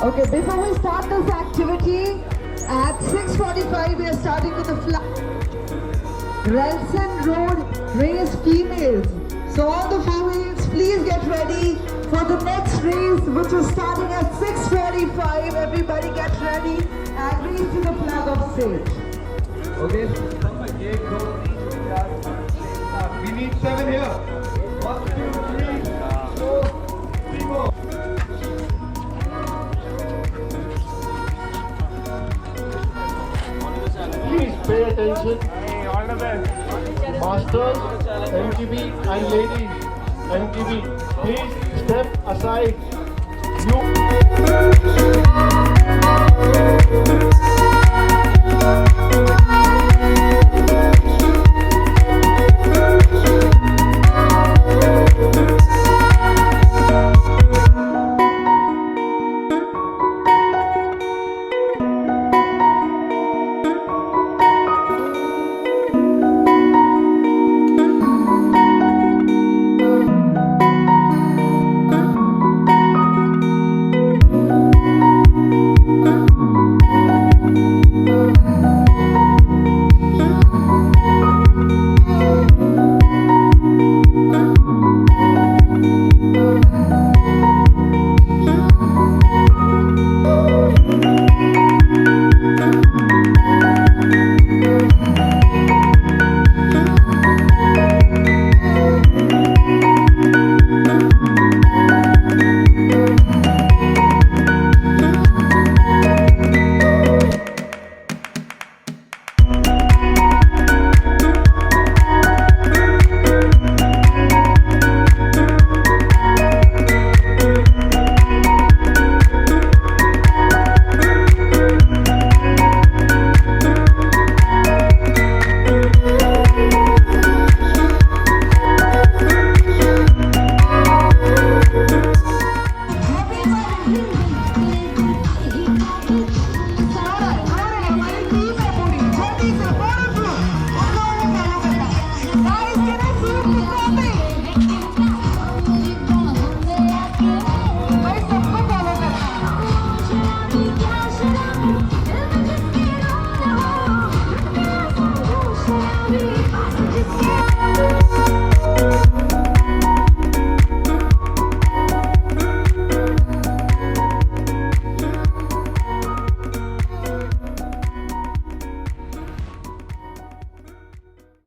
Okay, before we start this activity, at 6:45 we are starting with the Relson Road race females. So all the females, please get ready for the next race, which is starting at 6:45. Everybody get ready and race to the flag of stage. Okay. We need 7 here. 1, 2, 3, 4, 3 more. Please pay attention. All the best. Masters, MTB and ladies, MTB, please step aside. You